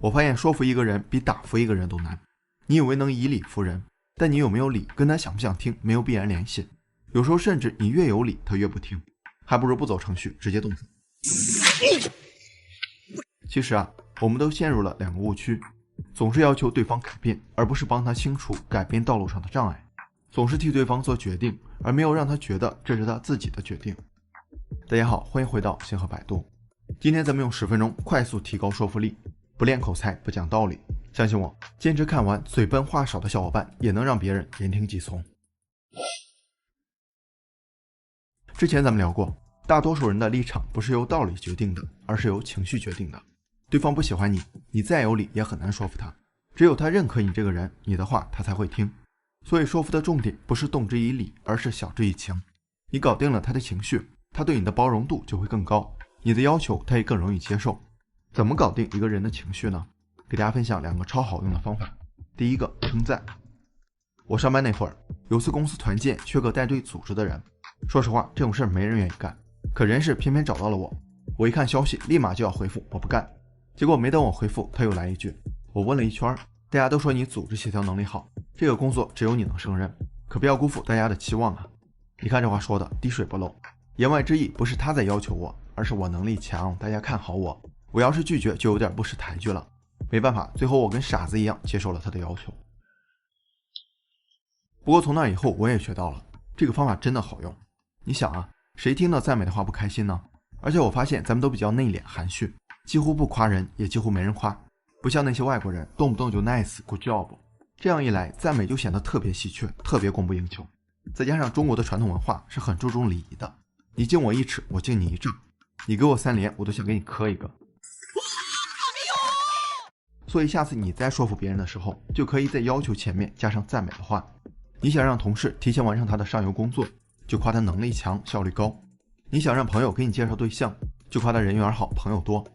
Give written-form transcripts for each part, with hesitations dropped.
我发现说服一个人比打服一个人都难。你以为能以理服人，但你有没有理跟他想不想听没有必然联系。有时候甚至你越有理他越不听，还不如不走程序直接动手。其实我们都陷入了2个误区，总是要求对方改变，而不是帮他清除改变道路上的障碍，总是替对方做决定，而没有让他觉得这是他自己的决定。大家好，欢迎回到星河百度。今天咱们用10分钟快速提高说服力，不练口才不讲道理，相信我，坚持看完嘴笨话少的小伙伴也能让别人言听计从。之前咱们聊过，大多数人的立场不是由道理决定的，而是由情绪决定的。对方不喜欢你，你再有理也很难说服他，只有他认可你这个人，你的话他才会听。所以说服的重点不是动之以理，而是晓之以情。你搞定了他的情绪，他对你的包容度就会更高，你的要求他也更容易接受。怎么搞定一个人的情绪呢？给大家分享2个超好用的方法。第一个，称赞。我上班那会儿，有次公司团建缺个带队组织的人，说实话这种事没人愿意干，可人事偏偏找到了我。我一看消息立马就要回复我不干，结果没等我回复他又来一句，我问了一圈，大家都说你组织协调能力好，这个工作只有你能胜任，可不要辜负大家的期望啊。你看这话说的滴水不漏，言外之意不是他在要求我，而是我能力强，大家看好我，我要是拒绝就有点不识抬举了。没办法，最后我跟傻子一样接受了他的要求。不过从那以后我也学到了，这个方法真的好用。你想谁听到赞美的话不开心呢？而且我发现咱们都比较内敛含蓄，几乎不夸人，也几乎没人夸，不像那些外国人动不动就 nice good job， 这样一来赞美就显得特别稀缺，特别供不应求。再加上中国的传统文化是很注重礼仪的，你敬我1尺我敬你1丈，你给我3连我都想给你磕一个。所以下次你在说服别人的时候，就可以在要求前面加上赞美的话。你想让同事提前完成他的上游工作，就夸他能力强效率高。你想让朋友给你介绍对象，就夸他人缘好朋友多。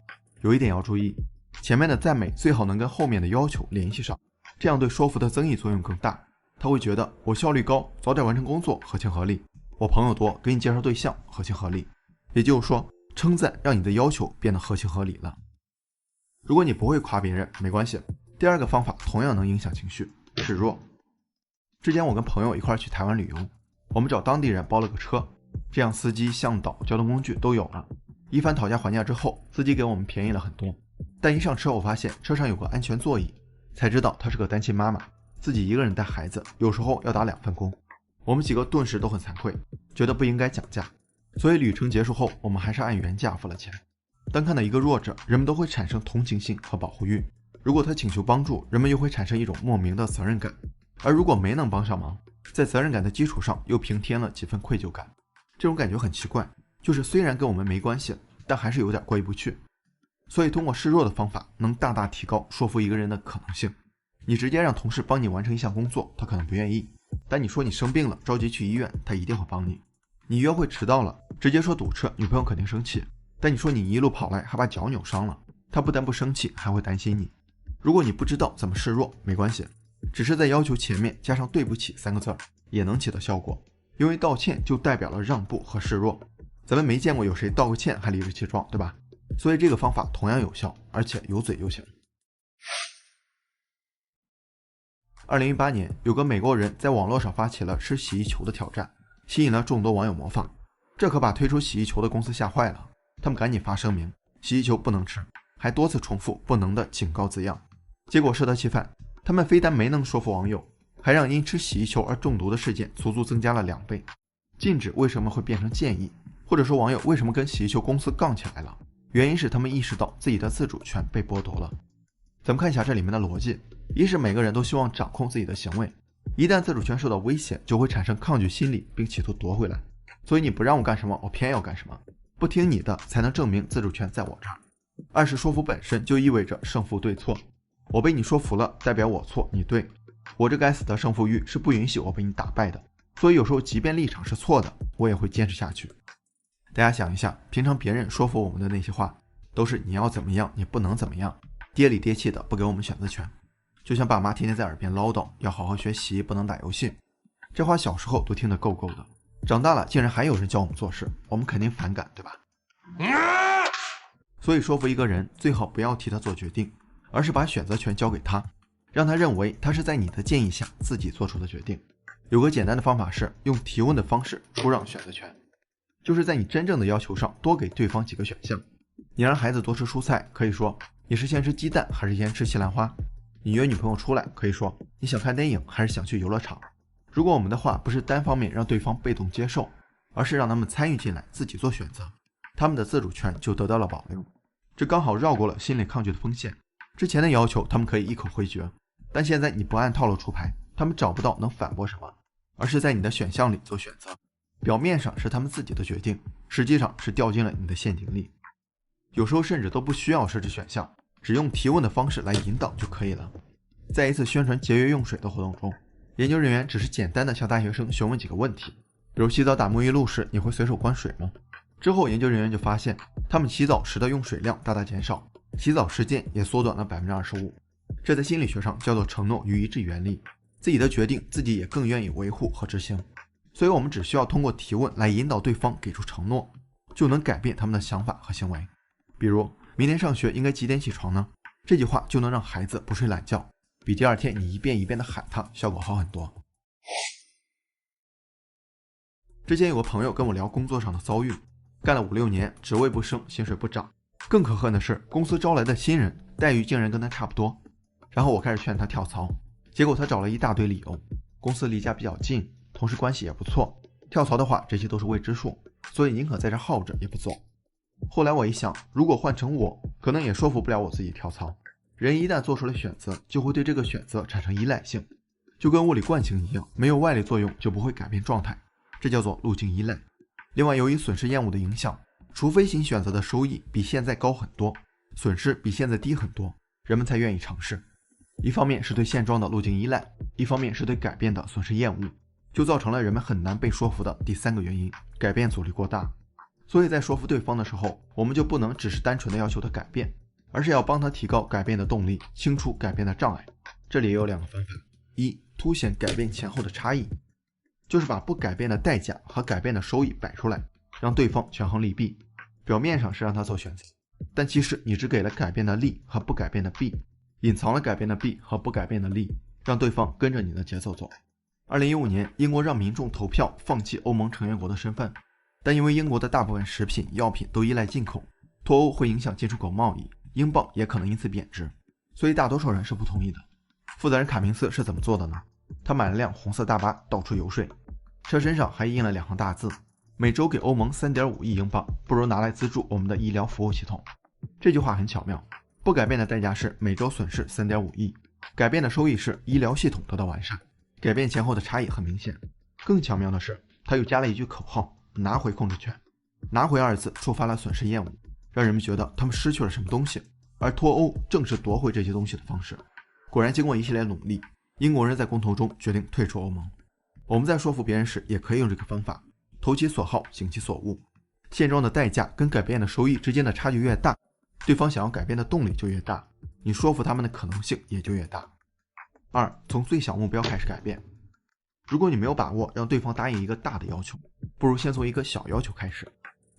有一点要注意，前面的赞美最好能跟后面的要求联系上，这样对说服的增益作用更大。他会觉得我效率高，早点完成工作合情合理，我朋友多，给你介绍对象合情合理。也就是说，称赞让你的要求变得合情合理了。如果你不会夸别人没关系，第2个方法同样能影响情绪，示弱。之前我跟朋友一块去台湾旅游，我们找当地人包了个车，这样司机向导交通工具都有了。一番讨价还价之后，司机给我们便宜了很多，但一上车我发现车上有个安全座椅，才知道她是个单亲妈妈，自己一个人带孩子，有时候要打2份工。我们几个顿时都很惭愧，觉得不应该讲价，所以旅程结束后我们还是按原价付了钱。当看到一个弱者，人们都会产生同情心和保护欲，如果他请求帮助，人们又会产生一种莫名的责任感，而如果没能帮上忙，在责任感的基础上又平添了几分愧疚感。这种感觉很奇怪，就是虽然跟我们没关系，但还是有点过意不去。所以通过示弱的方法能大大提高说服一个人的可能性。你直接让同事帮你完成一项工作，他可能不愿意，但你说你生病了着急去医院，他一定会帮你。你约会迟到了，直接说堵车，女朋友肯定生气，但你说你一路跑来还把脚扭伤了，他不但不生气，还会担心你。如果你不知道怎么示弱没关系，只是在要求前面加上对不起3个字也能起到效果，因为道歉就代表了让步和示弱。咱们没见过有谁道个歉还理直气壮，对吧？所以这个方法同样有效，而且有嘴就行。2018年有个美国人在网络上发起了吃洗衣球的挑战，吸引了众多网友模仿，这可把推出洗衣球的公司吓坏了，他们赶紧发声明，洗衣球不能吃，还多次重复不能的警告字样。结果适得其反，他们非但没能说服网友，还让因吃洗衣球而中毒的事件足足增加了2倍。禁止为什么会变成建议，或者说网友为什么跟洗衣球公司杠起来了，原因是他们意识到自己的自主权被剥夺了。咱们看一下这里面的逻辑，一是每个人都希望掌控自己的行为，一旦自主权受到威胁，就会产生抗拒心理，并企图夺回来。所以你不让我干什么，我偏要干什么，不听你的才能证明自主权在我这儿。2是说服本身就意味着胜负对错，我被你说服了，代表我错你对，我这该死的胜负欲是不允许我被你打败的，所以有时候即便立场是错的，我也会坚持下去。大家想一下，平常别人说服我们的那些话，都是你要怎么样，你不能怎么样，爹里爹气的不给我们选择权。就像爸妈天天在耳边唠叨，要好好学习，不能打游戏。这话小时候都听得够够的，长大了竟然还有人教我们做事，我们肯定反感，对吧？所以说服一个人最好不要替他做决定，而是把选择权交给他，让他认为他是在你的建议下自己做出的决定。有个简单的方法是用提问的方式出让选择权，就是在你真正的要求上多给对方几个选项。你让孩子多吃蔬菜，可以说你是先吃鸡蛋还是先吃西兰花？你约女朋友出来，可以说你想看电影还是想去游乐场？如果我们的话不是单方面让对方被动接受，而是让他们参与进来，自己做选择，他们的自主权就得到了保留。这刚好绕过了心理抗拒的风险。之前的要求他们可以一口回绝，但现在你不按套路出牌，他们找不到能反驳什么，而是在你的选项里做选择。表面上是他们自己的决定，实际上是掉进了你的陷阱里。有时候甚至都不需要设置选项，只用提问的方式来引导就可以了。在一次宣传节约用水的活动中，研究人员只是简单的向大学生询问几个问题，比如洗澡打沐浴露时你会随手关水吗？之后研究人员就发现，他们洗澡时的用水量大大减少，洗澡时间也缩短了 25%。 这在心理学上叫做承诺与一致原理，自己的决定自己也更愿意维护和执行。所以我们只需要通过提问来引导对方给出承诺，就能改变他们的想法和行为。比如明天上学应该几点起床呢？这句话就能让孩子不睡懒觉，比第二天你一遍一遍的喊他效果好很多。之前有个朋友跟我聊工作上的遭遇，干了5-6年，职位不升，薪水不涨，更可恨的是公司招来的新人待遇竟然跟他差不多。然后我开始劝他跳槽，结果他找了一大堆理由，公司离家比较近，同事关系也不错，跳槽的话这些都是未知数，所以宁可在这耗着也不走。后来我一想，如果换成我，可能也说服不了我自己跳槽。人一旦做出了选择，就会对这个选择产生依赖性，就跟物理惯性一样，没有外力作用就不会改变状态，这叫做路径依赖。另外，由于损失厌恶的影响，除非新选择的收益比现在高很多，损失比现在低很多，人们才愿意尝试。一方面是对现状的路径依赖，一方面是对改变的损失厌恶，就造成了人们很难被说服的第三个原因，改变阻力过大。所以在说服对方的时候，我们就不能只是单纯的要求他改变，而是要帮他提高改变的动力，清除改变的障碍。这里也有2个方法：一、凸显改变前后的差异，就是把不改变的代价和改变的收益摆出来，让对方权衡利弊。表面上是让他做选择，但其实你只给了改变的利和不改变的弊，隐藏了改变的弊和不改变的利，让对方跟着你的节奏走。2015年，英国让民众投票放弃欧盟成员国的身份，但因为英国的大部分食品、药品都依赖进口，脱欧会影响进出口贸易，英镑也可能因此贬值，所以大多数人是不同意的。负责人卡明斯是怎么做的呢？他买了辆红色大巴到处游说，车身上还印了2行大字：每周给欧盟 3.5 亿英镑，不如拿来资助我们的医疗服务系统。这句话很巧妙，不改变的代价是每周损失 3.5 亿，改变的收益是医疗系统得到完善。改变前后的差异很明显。更巧妙的是，他又加了一句口号：拿回控制权。拿回2字触发了损失厌恶，让人们觉得他们失去了什么东西，而脱欧正是夺回这些东西的方式。果然，经过一系列努力，英国人在公投中决定退出欧盟。我们在说服别人时也可以用这个方法，投其所好，行其所恶。现状的代价跟改变的收益之间的差距越大，对方想要改变的动力就越大，你说服他们的可能性也就越大。2. 从最小目标开始改变。如果你没有把握让对方答应一个大的要求，不如先从一个小要求开始。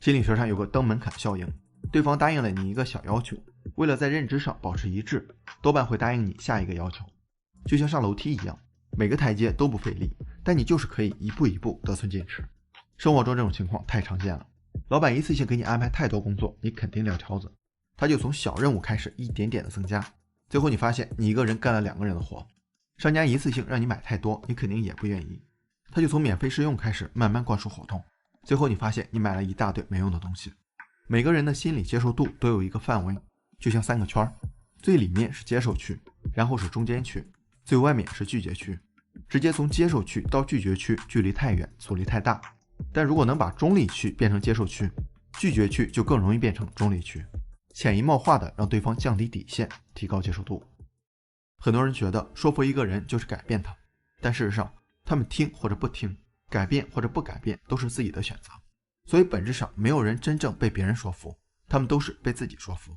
心理学上有个登门槛效应，对方答应了你一个小要求，为了在认知上保持一致，多半会答应你下一个要求。就像上楼梯一样，每个台阶都不费力，但你就是可以一步一步得寸进尺。生活中这种情况太常见了，老板一次性给你安排太多工作，你肯定撂挑子，他就从小任务开始一点点的增加，最后你发现你一个人干了2个人的活。商家一次性让你买太多，你肯定也不愿意，他就从免费试用开始慢慢灌输活动，最后你发现你买了一大堆没用的东西。每个人的心理接受度都有一个范围，就像3个圈，最里面是接受区，然后是中间区，最外面是拒绝区。直接从接受区到拒绝区距离太远，阻力太大，但如果能把中立区变成接受区，拒绝区就更容易变成中立区，潜移默化的让对方降低底线，提高接受度。很多人觉得说服一个人就是改变他，但事实上他们听或者不听，改变或者不改变都是自己的选择，所以本质上没有人真正被别人说服，他们都是被自己说服。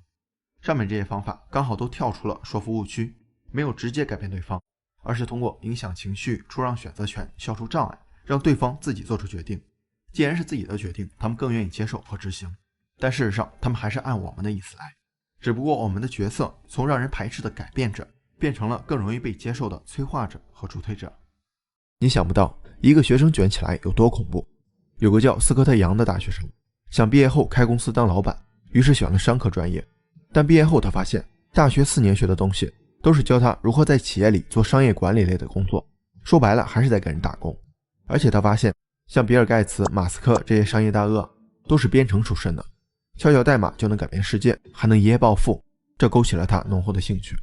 上面这些方法刚好都跳出了说服误区，没有直接改变对方，而是通过影响情绪、出让选择权、消除障碍，让对方自己做出决定。既然是自己的决定，他们更愿意接受和执行，但事实上他们还是按我们的意思来。只不过我们的角色从让人排斥的改变者，变成了更容易被接受的催化者和助推者。你想不到一个学生卷起来有多恐怖。有个叫斯科特·杨的大学生，想毕业后开公司当老板，于是选了商科专业。但毕业后他发现，大学4年学的东西都是教他如何在企业里做商业管理类的工作，说白了还是在给人打工。而且他发现，像比尔盖茨、马斯克这些商业大鳄都是编程出身的，敲敲代码就能改变世界，还能一夜暴富，这勾起了他浓厚的兴趣。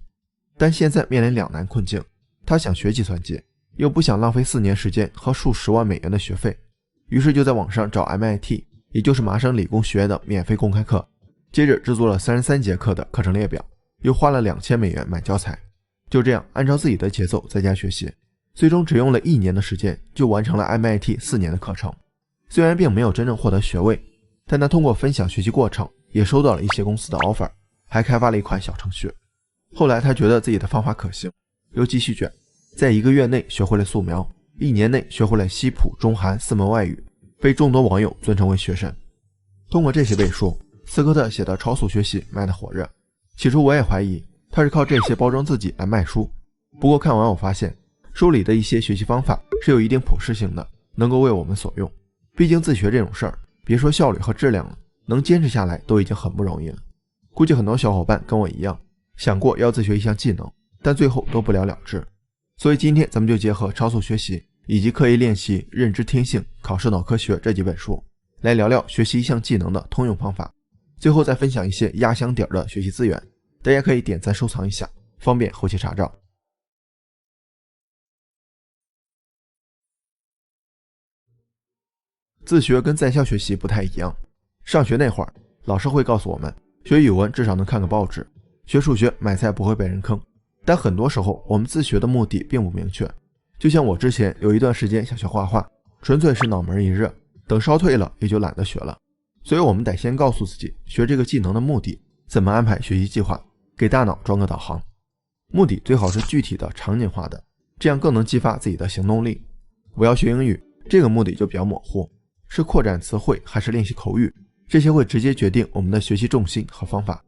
但现在面临两难困境，他想学计算机，又不想浪费4年时间和数十万美元的学费，于是就在网上找 MIT， 也就是麻省理工学院的免费公开课，接着制作了33节课的课程列表，又花了2000美元买教材。就这样按照自己的节奏在家学习，最终只用了1年的时间就完成了 MIT 4年的课程。虽然并没有真正获得学位，但他通过分享学习过程也收到了一些公司的 offer， 还开发了一款小程序。后来他觉得自己的方法可行，又继续卷，在1个月内学会了素描，1年内学会了西普、中韩4门外语，被众多网友尊称为学神。通过这些背书，斯科特写的超速学习卖得火热。起初我也怀疑他是靠这些包装自己来卖书，不过看完我发现，书里的一些学习方法是有一定普适性的，能够为我们所用。毕竟自学这种事儿，别说效率和质量了，能坚持下来都已经很不容易了。估计很多小伙伴跟我一样，想过要自学一项技能，但最后都不了了之。所以今天咱们就结合超速学习以及刻意练习、认知天性、考试脑科学这几本书，来聊聊学习一项技能的通用方法。最后再分享一些压箱底的学习资源，大家可以点赞收藏一下，方便后期查找。自学跟在校学习不太一样。上学那会儿，老师会告诉我们，学语文至少能看个报纸，学数学买菜不会被人坑。但很多时候我们自学的目的并不明确。就像我之前有一段时间想学画画，纯粹是脑门一热，等烧退了也就懒得学了。所以我们得先告诉自己学这个技能的目的，怎么安排学习计划，给大脑装个导航。目的最好是具体的、场景化的，这样更能激发自己的行动力。我要学英语，这个目的就比较模糊，是扩展词汇还是练习口语，这些会直接决定我们的学习重心和方法。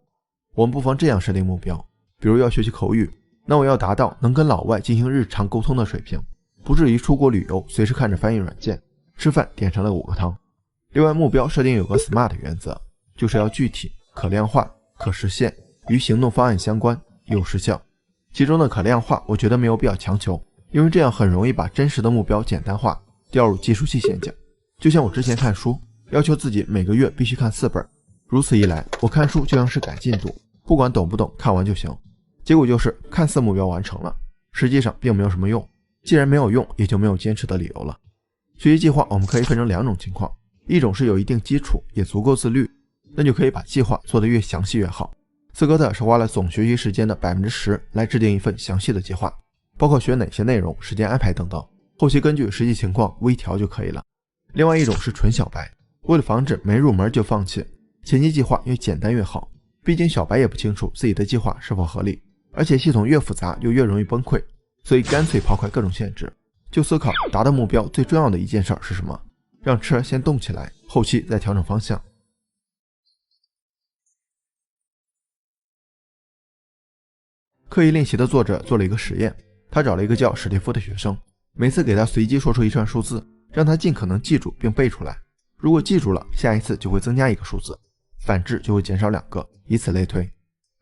我们不妨这样设定目标，比如要学习口语，那我要达到能跟老外进行日常沟通的水平，不至于出国旅游随时看着翻译软件，吃饭点成了5个汤。另外目标设定有个 SMART 原则，就是要具体、可量化、可实现、与行动方案相关、有时效。其中的可量化我觉得没有必要强求，因为这样很容易把真实的目标简单化，掉入计数器陷阱。就像我之前看书，要求自己每个月必须看4本，如此一来我看书就像是赶进度，不管懂不懂看完就行。结果就是看似目标完成了，实际上并没有什么用，既然没有用，也就没有坚持的理由了。学习计划我们可以分成2种情况，一种是有一定基础也足够自律，那就可以把计划做得越详细越好。斯科特是花了总学习时间的 10% 来制定一份详细的计划，包括学哪些内容、时间安排等等，后期根据实际情况微调就可以了。另外一种是纯小白，为了防止没入门就放弃，前期计划越简单越好，毕竟小白也不清楚自己的计划是否合理，而且系统越复杂就越容易崩溃，所以干脆抛开各种限制，就思考达到目标最重要的一件事是什么，让车先动起来，后期再调整方向。刻意练习的作者做了一个实验，他找了一个叫史蒂夫的学生，每次给他随机说出一串数字，让他尽可能记住并背出来。如果记住了，下一次就会增加1个数字，反之就会减少2个，以此类推。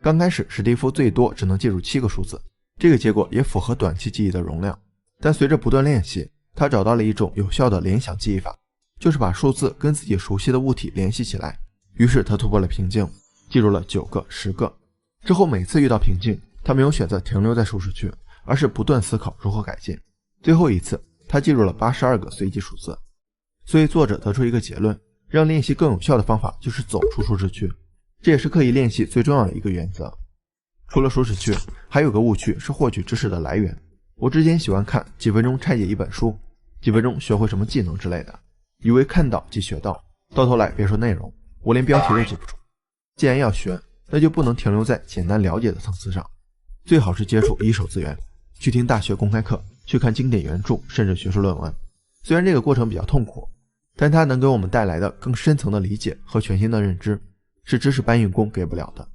刚开始史蒂夫最多只能记住7个数字，这个结果也符合短期记忆的容量。但随着不断练习，他找到了一种有效的联想记忆法，就是把数字跟自己熟悉的物体联系起来。于是他突破了瓶颈，记住了9个、10个。之后每次遇到瓶颈，他没有选择停留在舒适区，而是不断思考如何改进。最后一次他记住了82个随机数字。所以作者得出一个结论，让练习更有效的方法就是走出舒适区，这也是刻意练习最重要的一个原则。除了舒适区，还有个误区是获取知识的来源。我之前喜欢看几分钟拆解一本书，几分钟学会什么技能之类的，以为看到即学到，到头来别说内容，我连标题都记不住。既然要学，那就不能停留在简单了解的层次上，最好是接触一手资源，去听大学公开课，去看经典原著，甚至学术论文。虽然这个过程比较痛苦，但它能给我们带来的更深层的理解和全新的认知，是知识搬运工给不了的。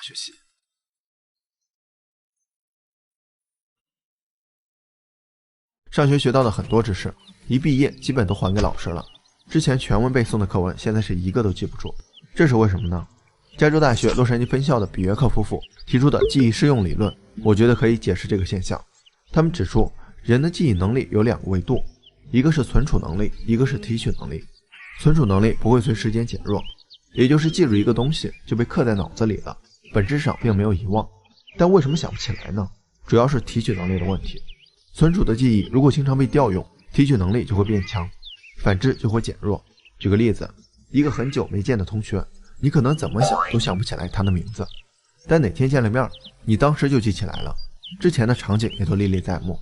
学习。上学学到的很多知识，一毕业基本都还给老师了。之前全文背诵的课文，现在是一个都记不住，这是为什么呢？加州大学洛杉矶分校的比约克夫妇提出的记忆适用理论，我觉得可以解释这个现象。他们指出，人的记忆能力有两个维度，一个是存储能力，一个是提取能力。存储能力不会随时间减弱，也就是记住一个东西就被刻在脑子里了，本质上并没有遗忘。但为什么想不起来呢？主要是提取能力的问题。存储的记忆如果经常被调用，提取能力就会变强，反之就会减弱。举个例子，一个很久没见的同学，你可能怎么想都想不起来他的名字，但哪天见了面，你当时就记起来了，之前的场景也都历历在目。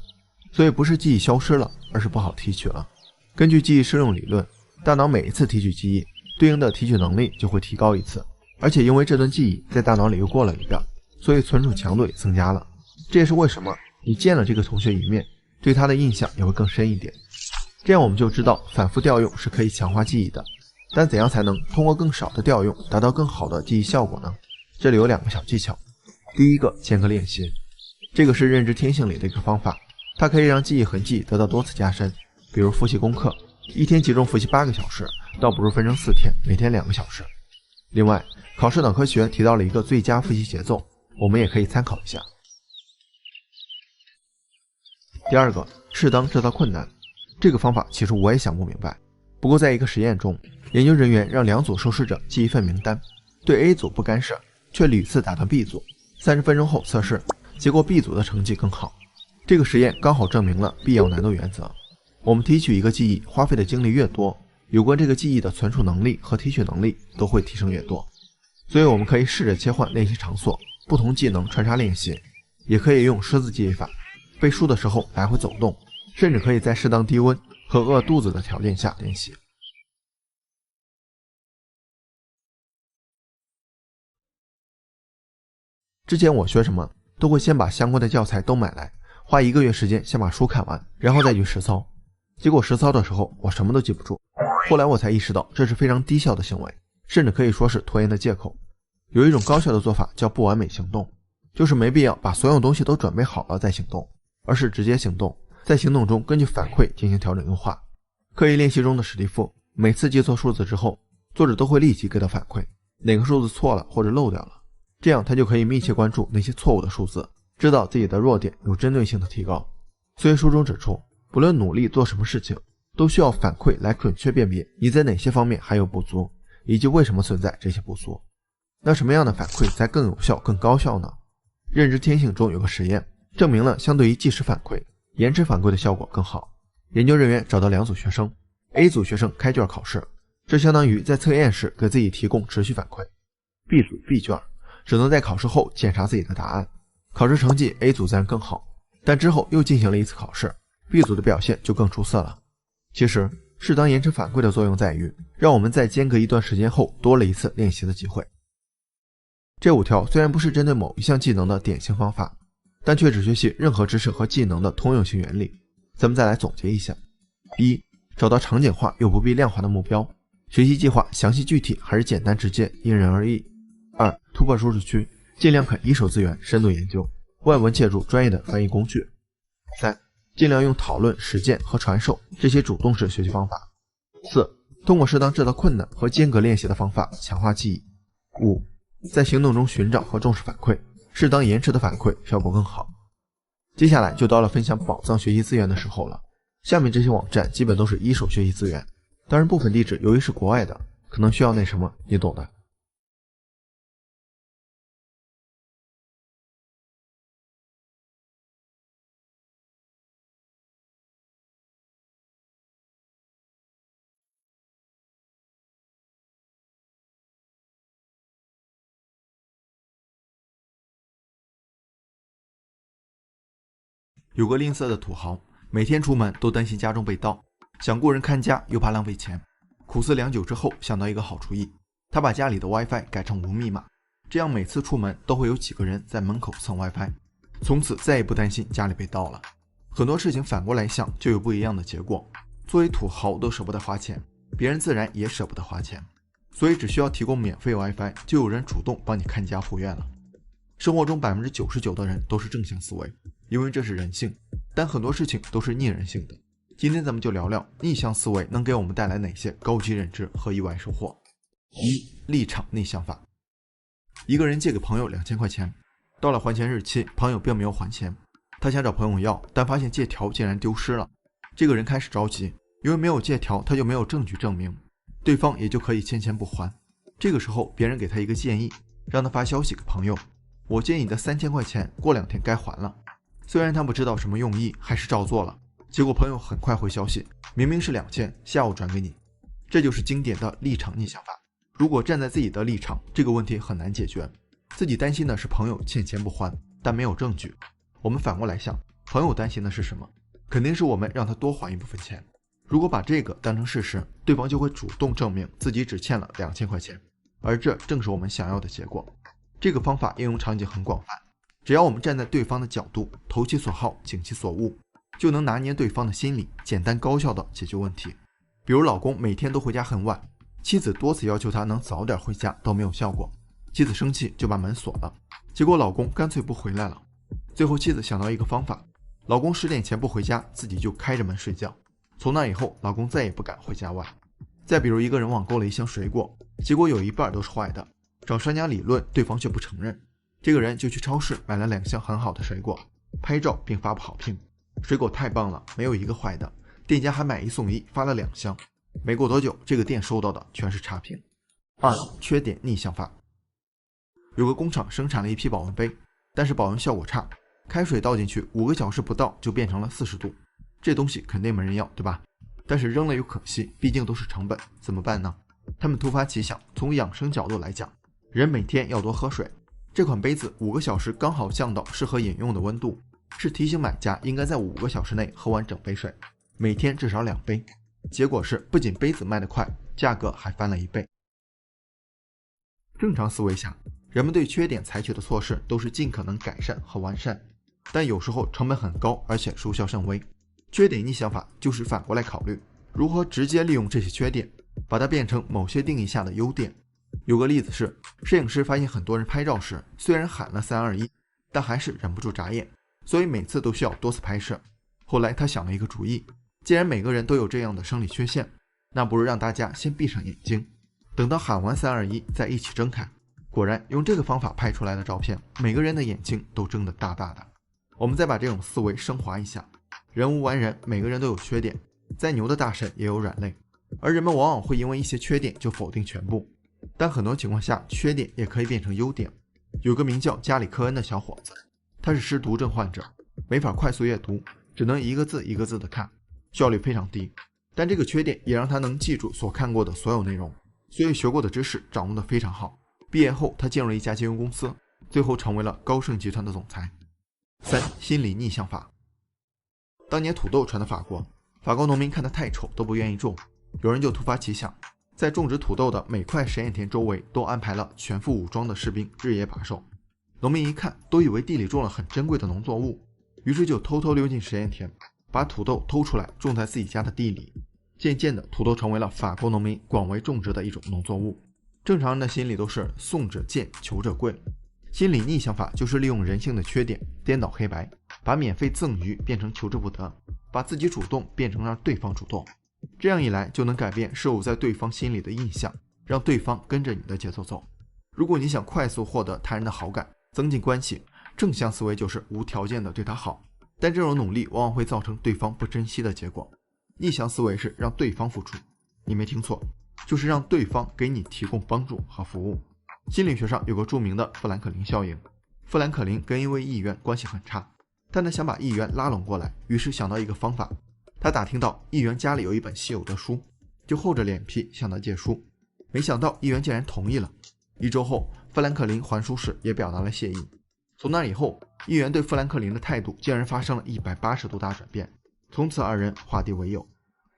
所以不是记忆消失了，而是不好提取了。根据记忆适用理论，大脑每一次提取记忆，对应的提取能力就会提高一次，而且因为这段记忆在大脑里又过了一遍，所以存储强度也增加了。这也是为什么你见了这个同学一面，对他的印象也会更深一点。这样我们就知道反复调用是可以强化记忆的，但怎样才能通过更少的调用达到更好的记忆效果呢？这里有两个小技巧。第一个，间隔练习，这个是认知天性里的一个方法，它可以让记忆痕迹得到多次加深。比如复习功课，一天集中复习8个小时，倒不如分成4天，每天2个小时。另外，考试脑科学提到了一个最佳复习节奏，我们也可以参考一下。第二个，适当制造困难，这个方法其实我也想不明白。不过在一个实验中，研究人员让2组受试者记一份名单，对 A 组不干涉，却屡次打断 B 组。30分钟后测试，结果 B 组的成绩更好。这个实验刚好证明了必要难度原则。我们提取一个记忆花费的精力越多，有关这个记忆的存储能力和提取能力都会提升越多。所以我们可以试着切换练习场所，不同技能穿插练习，也可以用狮子记忆法，背书的时候来回走动，甚至可以在适当低温和饿肚子的条件下练习。之前我学什么都会先把相关的教材都买来，花1个月时间先把书看完，然后再去实操。结果实操的时候我什么都记不住，后来我才意识到这是非常低效的行为，甚至可以说是拖延的借口。有一种高效的做法叫不完美行动，就是没必要把所有东西都准备好了再行动，而是直接行动，在行动中根据反馈进行调整优化。刻意练习中的史蒂夫每次记错数字之后，作者都会立即给到反馈，哪个数字错了或者漏掉了，这样他就可以密切关注那些错误的数字，知道自己的弱点，有针对性的提高。所以书中指出，不论努力做什么事情，都需要反馈来准确辨别你在哪些方面还有不足，以及为什么存在这些不足。那什么样的反馈才更有效更高效呢？认知天性中有个实验证明了，相对于即时反馈，延迟反馈的效果更好。研究人员找到2组学生， A 组学生开卷考试，这相当于在测验时给自己提供持续反馈。 B 组闭卷，只能在考试后检查自己的答案。考试成绩 A 组自然更好，但之后又进行了一次考试， B 组的表现就更出色了。其实适当延迟反馈的作用在于，让我们在间隔一段时间后多了一次练习的机会。这5条虽然不是针对某一项技能的典型方法，但却只学习任何知识和技能的通用性原理。咱们再来总结一下：一、找到场景化又不必量化的目标，学习计划详细具体还是简单直接因人而异。2、突破舒适区，尽量看一手资源深度研究，外文借助专业的翻译工具。3、尽量用讨论、实践和传授这些主动式学习方法。4、通过适当制造困难和间隔练习的方法强化记忆。5、在行动中寻找和重视反馈，适当延迟的反馈效果更好。接下来就到了分享宝藏学习资源的时候了。下面这些网站基本都是一手学习资源，当然部分地址由于是国外的，可能需要那什么，你懂的。有个吝啬的土豪，每天出门都担心家中被盗，想雇人看家又怕浪费钱，苦思良久之后想到一个好主意，他把家里的 WiFi 改成无密码，这样每次出门都会有几个人在门口蹭 WiFi， 从此再也不担心家里被盗了。很多事情反过来想就有不一样的结果，作为土豪都舍不得花钱，别人自然也舍不得花钱，所以只需要提供免费 WiFi， 就有人主动帮你看家护院了。生活中 99% 的人都是正向思维，因为这是人性，但很多事情都是逆人性的。今天咱们就聊聊逆向思维能给我们带来哪些高级认知和意外收获。1、立场逆向法。一个人借给朋友2000块钱，到了还钱日期，朋友并没有还钱，他想找朋友要，但发现借条竟然丢失了。这个人开始着急，因为没有借条他就没有证据证明，对方也就可以欠钱不还。这个时候别人给他一个建议，让他发消息给朋友，我借你的3000块钱过2天该还了。虽然他不知道什么用意，还是照做了，结果朋友很快回消息，明明是2000，下午转给你。这就是经典的立场逆向法。如果站在自己的立场，这个问题很难解决。自己担心的是朋友欠钱不还，但没有证据。我们反过来想，朋友担心的是什么？肯定是我们让他多还一部分钱。如果把这个当成事实，对方就会主动证明自己只欠了2000块钱，而这正是我们想要的结果。这个方法应用场景很广泛，只要我们站在对方的角度，投其所好，景其所恶，就能拿捏对方的心理，简单高效地解决问题。比如老公每天都回家很晚，妻子多次要求他能早点回家都没有效果，妻子生气就把门锁了，结果老公干脆不回来了。最后妻子想到一个方法，老公10点前不回家，自己就开着门睡觉。从那以后，老公再也不敢回家外。再比如一个人网购了一箱水果，结果有一半都是坏的，找商家理论，对方却不承认。这个人就去超市买了2箱很好的水果，拍照并发布好评，水果太棒了，没有一个坏的，店家还买1送1，发了2箱。没过多久，这个店收到的全是差评。2、缺点逆向法。有个工厂生产了一批保温杯，但是保温效果差，开水倒进去5个小时不到就变成了40度，这东西肯定没人要，对吧？但是扔了又可惜，毕竟都是成本，怎么办呢？他们突发奇想，从养生角度来讲，人每天要多喝水，这款杯子5个小时刚好降到适合饮用的温度，是提醒买家应该在5个小时内喝完整杯水，每天至少2杯。结果是不仅杯子卖得快，价格还翻了1倍。正常思维下，人们对缺点采取的措施都是尽可能改善和完善，但有时候成本很高，而且收效甚微。缺点逆向法就是反过来考虑，如何直接利用这些缺点，把它变成某些定义下的优点。有个例子是，摄影师发现很多人拍照时虽然喊了3、2、1，但还是忍不住眨眼，所以每次都需要多次拍摄。后来他想了一个主意，既然每个人都有这样的生理缺陷，那不如让大家先闭上眼睛，等到喊完3、2、1再一起睁开。果然用这个方法拍出来的照片，每个人的眼睛都睁得大大的。我们再把这种思维升华一下，人无完人，每个人都有缺点，再牛的大神也有软肋，而人们往往会因为一些缺点就否定全部，但很多情况下缺点也可以变成优点。有个名叫加里科恩的小伙子，他是失读症患者，没法快速阅读，只能一个字一个字的看，效率非常低，但这个缺点也让他能记住所看过的所有内容，所以学过的知识掌握得非常好。毕业后他进入了一家金融公司，最后成为了高盛集团的总裁。3、心理逆向法。当年土豆传到法国，法国农民看得太丑都不愿意种，有人就突发奇想，在种植土豆的每块实验田周围都安排了全副武装的士兵日夜把守。农民一看都以为地里种了很珍贵的农作物，于是就偷偷溜进实验田，把土豆偷出来种在自己家的地里。渐渐的，土豆成为了法国农民广为种植的一种农作物。正常人的心里都是送者贱，求者贵，心理逆向法就是利用人性的缺点颠倒黑白，把免费赠予变成求之不得，把自己主动变成让对方主动。这样一来就能改变摄入在对方心里的印象，让对方跟着你的节奏走。如果你想快速获得他人的好感，增进关系，正向思维就是无条件的对他好，但这种努力往往会造成对方不珍惜的结果。逆向思维是让对方付出，你没听错，就是让对方给你提供帮助和服务。心理学上有个著名的富兰克林效应。富兰克林跟一位议员关系很差，但他想把议员拉拢过来，于是想到一个方法。他打听到议员家里有一本稀有的书，就厚着脸皮向他借书。没想到议员竟然同意了。1周后，富兰克林还书时也表达了谢意。从那以后，议员对富兰克林的态度竟然发生了180度大转变，从此二人化敌为友。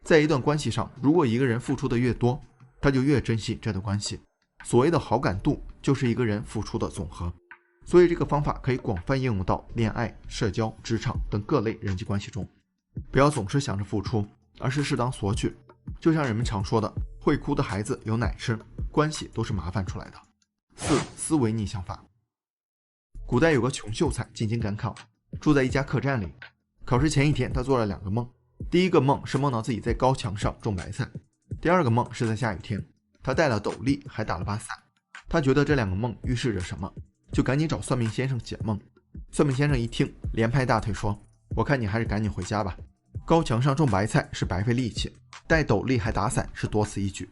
在一段关系上，如果一个人付出的越多，他就越珍惜这段关系。所谓的好感度就是一个人付出的总和，所以这个方法可以广泛应用到恋爱、社交、职场等各类人际关系中。不要总是想着付出，而是适当索取。就像人们常说的，会哭的孩子有奶吃，关系都是麻烦出来的。4. 思维逆向法。古代有个穷秀才进京赶考，住在一家客栈里。考试前一天，他做了2个梦。第一个梦是梦到自己在高墙上种白菜，第二个梦是在下雨天，他戴了斗笠还打了把伞。他觉得这2个梦预示着什么，就赶紧找算命先生解梦。算命先生一听，连拍大腿说，我看你还是赶紧回家吧，高墙上种白菜是白费力气，戴斗笠还打伞是多此一举。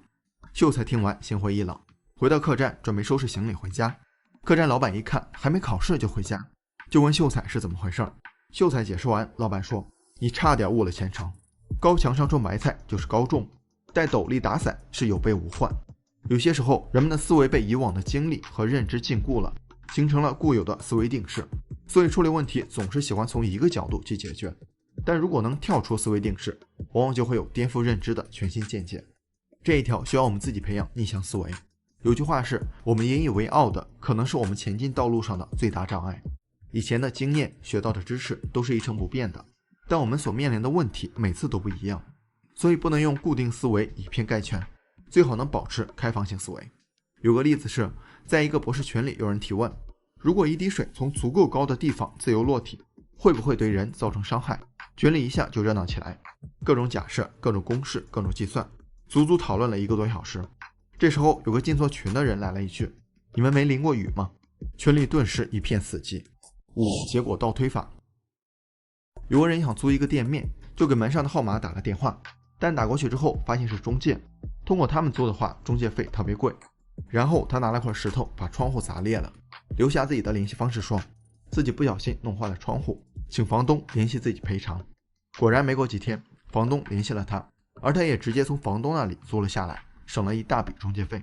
秀才听完心灰意冷，回到客栈准备收拾行李回家。客栈老板一看还没考试就回家，就问秀才是怎么回事。秀才解释完，老板说，你差点误了前程，高墙上种白菜就是高中，戴斗笠打伞是有备无患。有些时候人们的思维被以往的经历和认知禁锢了，形成了固有的思维定式，所以处理问题总是喜欢从一个角度去解决。但如果能跳出思维定式，往往就会有颠覆认知的全新见解。这一条需要我们自己培养逆向思维。有句话是，我们引以为傲的可能是我们前进道路上的最大障碍。以前的经验学到的知识都是一成不变的，但我们所面临的问题每次都不一样，所以不能用固定思维以偏概全，最好能保持开放性思维。有个例子是，在一个博士群里有人提问，如果一滴水从足够高的地方自由落体，会不会对人造成伤害？群里一下就热闹起来，各种假设、各种公式、各种计算，足足讨论了1个多小时。这时候有个进错群的人来了一句，你们没淋过雨吗？群里顿时一片死寂。5. 结果倒推法。有个人想租一个店面，就给门上的号码打了电话，但打过去之后发现是中介，通过他们租的话，中介费特别贵。然后他拿了块石头把窗户砸裂了，留下自己的联系方式，说自己不小心弄坏了窗户，请房东联系自己赔偿。果然没过几天，房东联系了他，而他也直接从房东那里租了下来，省了一大笔中介费。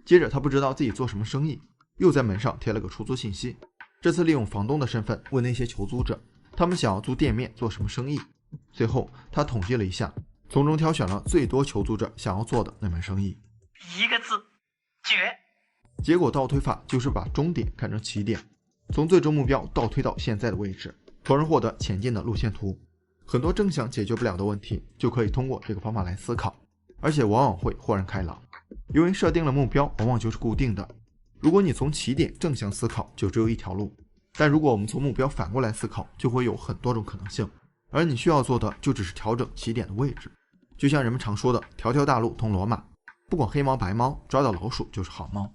接着他不知道自己做什么生意，又在门上贴了个出租信息，这次利用房东的身份问那些求租者，他们想要租店面做什么生意。最后他统计了一下，从中挑选了最多求租者想要做的那门生意。1个字，绝。结果倒推法就是把终点看成起点，从最终目标倒推到现在的位置，从而获得前进的路线图。很多正向解决不了的问题，就可以通过这个方法来思考，而且往往会豁然开朗。因为设定了目标往往就是固定的，如果你从起点正向思考，就只有一条路，但如果我们从目标反过来思考，就会有很多种可能性，而你需要做的就只是调整起点的位置。就像人们常说的，条条大路通罗马，不管黑猫白猫，抓到老鼠就是好猫。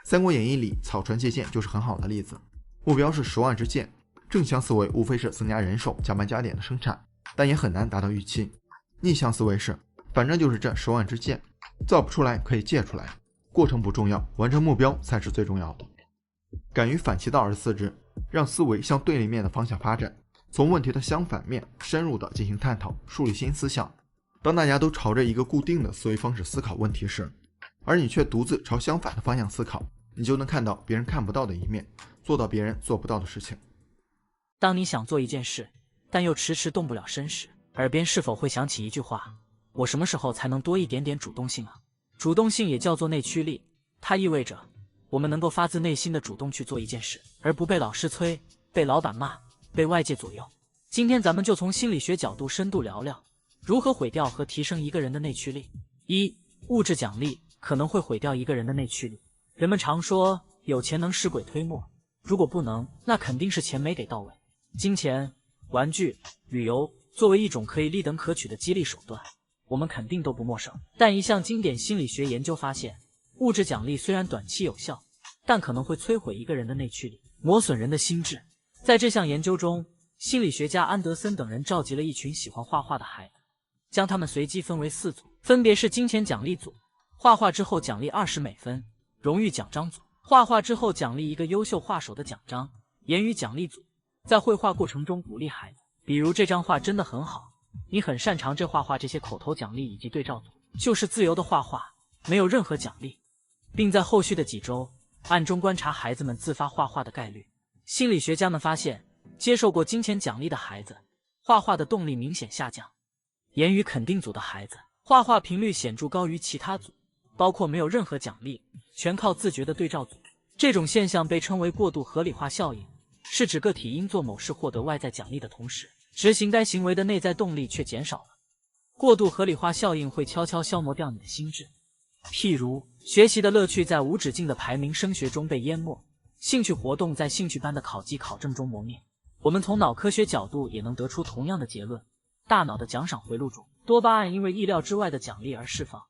三国演义里草船借箭就是很好的例子，目标是10万支箭，正向思维无非是增加人手、加班加点的生产，但也很难达到预期。逆向思维是，反正就是这10万支箭，造不出来可以借出来，过程不重要，完成目标才是最重要的。敢于反其道而思之，让思维向对立面的方向发展，从问题的相反面深入的进行探讨，树立新思想。当大家都朝着一个固定的思维方式思考问题时，而你却独自朝相反的方向思考，你就能看到别人看不到的一面，做到别人做不到的事情。当你想做一件事，但又迟迟动不了身时，耳边是否会响起一句话：我什么时候才能多一点点主动性啊？主动性也叫做内驱力，它意味着我们能够发自内心的主动去做一件事，而不被老师催、被老板骂、被外界左右。今天咱们就从心理学角度深度聊聊如何毁掉和提升一个人的内驱力。一、物质奖励可能会毁掉一个人的内驱力。人们常说有钱能使鬼推磨，如果不能，那肯定是钱没给到位。金钱、玩具、旅游作为一种可以立等可取的激励手段，我们肯定都不陌生。但一项经典心理学研究发现，物质奖励虽然短期有效，但可能会摧毁一个人的内驱力，磨损人的心智。在这项研究中，心理学家安德森等人召集了一群喜欢画画的孩子，将他们随机分为4组，分别是金钱奖励组、画画之后奖励20美分、荣誉奖章组、画画之后奖励一个优秀画手的奖章、言语奖励组。在绘画过程中鼓励孩子，比如这张画真的很好，你很擅长这画画，这些口头奖励以及对照组，就是自由的画画，没有任何奖励，并在后续的几周暗中观察孩子们自发画画的概率。心理学家们发现，接受过金钱奖励的孩子，画画的动力明显下降；言语肯定组的孩子，画画频率显著高于其他组，包括没有任何奖励，全靠自觉的对照组。这种现象被称为过度合理化效应，是指个体因做某事获得外在奖励的同时，执行该行为的内在动力却减少了。过度合理化效应会悄悄消磨掉你的心智，譬如学习的乐趣在无止境的排名升学中被淹没，兴趣活动在兴趣班的考绩考证中磨灭。我们从脑科学角度也能得出同样的结论，大脑的奖赏回路中，多巴胺因为意料之外的奖励而释放，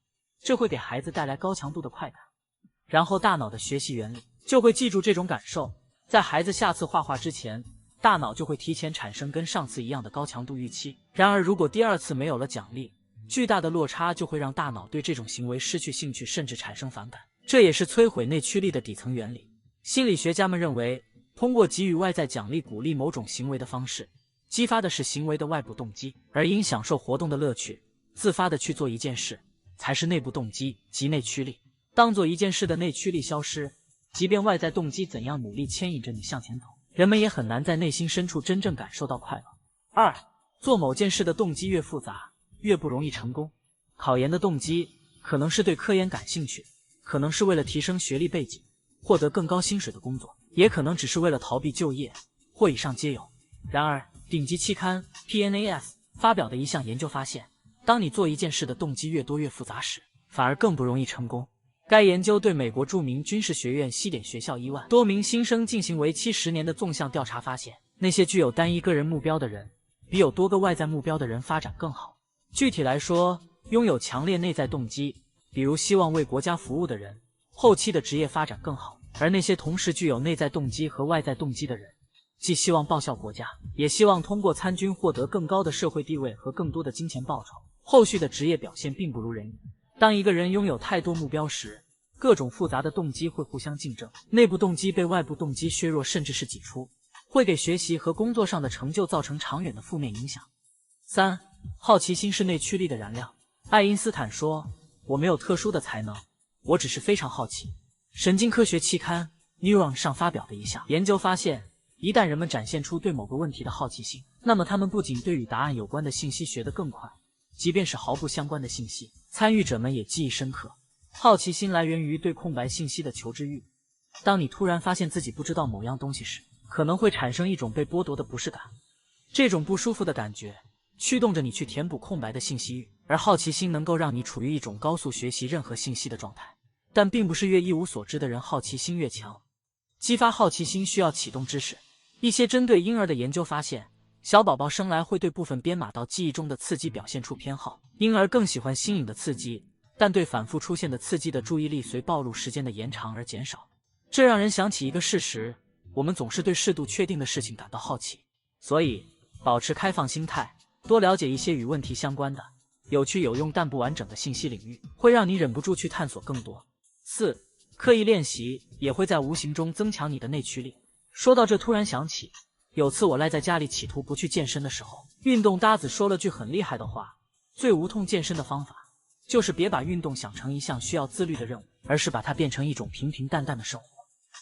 这会给孩子带来高强度的快感，然后大脑的学习原理就会记住这种感受，在孩子下次画画之前，大脑就会提前产生跟上次一样的高强度预期。然而如果第2次没有了奖励，巨大的落差就会让大脑对这种行为失去兴趣，甚至产生反感，这也是摧毁内驱力的底层原理。心理学家们认为，通过给予外在奖励鼓励某种行为的方式，激发的是行为的外部动机，而因享受活动的乐趣，自发的去做一件事，才是内部动机及内驱力。当做一件事的内驱力消失，即便外在动机怎样努力牵引着你向前走，人们也很难在内心深处真正感受到快乐。2. 做某件事的动机越复杂，越不容易成功。考研的动机可能是对科研感兴趣，可能是为了提升学历背景，获得更高薪水的工作，也可能只是为了逃避就业，或以上皆有。然而，顶级期刊 PNAS 发表的一项研究发现，当你做一件事的动机越多越复杂时，反而更不容易成功。该研究对美国著名军事学院西点学校1万多名新生进行为期10年的纵向调查，发现那些具有单一个人目标的人，比有多个外在目标的人发展更好。具体来说，拥有强烈内在动机，比如希望为国家服务的人，后期的职业发展更好；而那些同时具有内在动机和外在动机的人，既希望报效国家，也希望通过参军获得更高的社会地位和更多的金钱报酬，后续的职业表现并不如人意。当一个人拥有太多目标时，各种复杂的动机会互相竞争，内部动机被外部动机削弱甚至是挤出，会给学习和工作上的成就造成长远的负面影响。3. 好奇心是内驱力的燃料。爱因斯坦说，我没有特殊的才能，我只是非常好奇。神经科学期刊 Neuron 上发表的一项研究发现，一旦人们展现出对某个问题的好奇心，那么他们不仅对与答案有关的信息学得更快，即便是毫不相关的信息，参与者们也记忆深刻。好奇心来源于对空白信息的求知欲。当你突然发现自己不知道某样东西时，可能会产生一种被剥夺的不适感，这种不舒服的感觉驱动着你去填补空白的信息欲，而好奇心能够让你处于一种高速学习任何信息的状态。但并不是越一无所知的人好奇心越强，激发好奇心需要启动知识。一些针对婴儿的研究发现，小宝宝生来会对部分编码到记忆中的刺激表现出偏好，婴儿更喜欢新颖的刺激，但对反复出现的刺激的注意力随暴露时间的延长而减少。这让人想起一个事实，我们总是对适度确定的事情感到好奇，所以保持开放心态，多了解一些与问题相关的有趣有用但不完整的信息领域，会让你忍不住去探索更多。4. 刻意练习也会在无形中增强你的内驱力。说到这，突然想起有次我赖在家里企图不去健身的时候，运动搭子说了句很厉害的话，最无痛健身的方法就是别把运动想成一项需要自律的任务，而是把它变成一种平平淡淡的生活。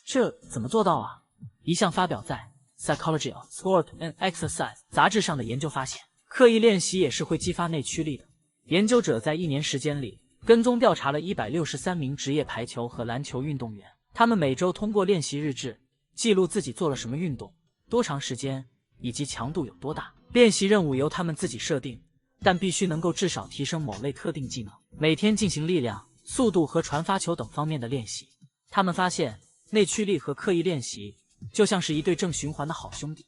这怎么做到啊？一项发表在 Psychology of Sport and Exercise 杂志上的研究发现，刻意练习也是会激发内驱力的。研究者在1年时间里跟踪调查了163名职业排球和篮球运动员，他们每周通过练习日志记录自己做了什么运动、多长时间以及强度有多大。练习任务由他们自己设定，但必须能够至少提升某类特定技能，每天进行力量、速度和传发球等方面的练习。他们发现内驱力和刻意练习就像是一对正循环的好兄弟。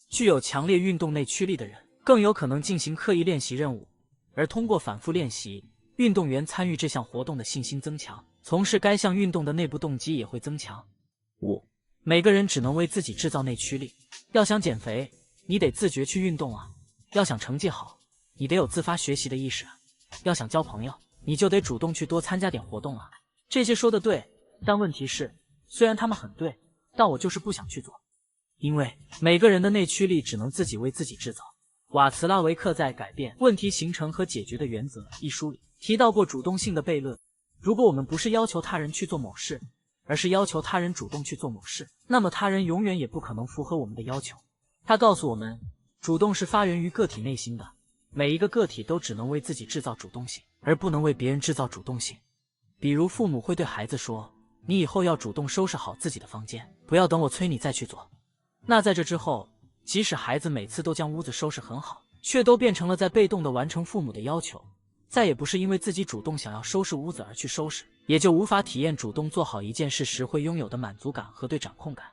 具有强烈运动内驱力的人更有可能进行刻意练习任务，而通过反复练习，运动员参与这项活动的信心增强，从事该项运动的内部动机也会增强。5. 每个人只能为自己制造内驱力。要想减肥，你得自觉去运动啊；要想成绩好，你得有自发学习的意识啊；要想交朋友，你就得主动去多参加点活动啊。这些说的对，但问题是，虽然他们很对，但我就是不想去做。因为每个人的内驱力只能自己为自己制造。瓦茨拉维克在《改变问题形成和解决的原则》一书里提到过主动性的悖论。如果我们不是要求他人去做某事，而是要求他人主动去做某事，那么他人永远也不可能符合我们的要求。他告诉我们，主动是发源于个体内心的，每一个个体都只能为自己制造主动性，而不能为别人制造主动性。比如父母会对孩子说，你以后要主动收拾好自己的房间，不要等我催你再去做。那在这之后，即使孩子每次都将屋子收拾很好，却都变成了在被动地完成父母的要求，再也不是因为自己主动想要收拾屋子而去收拾，也就无法体验主动做好一件事时会拥有的满足感和对掌控感。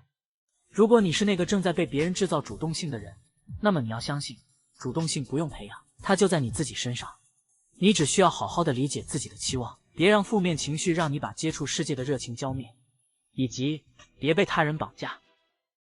如果你是那个正在被别人制造主动性的人，那么你要相信，主动性不用培养，它就在你自己身上。你只需要好好的理解自己的期望，别让负面情绪让你把接触世界的热情浇灭，以及别被他人绑架。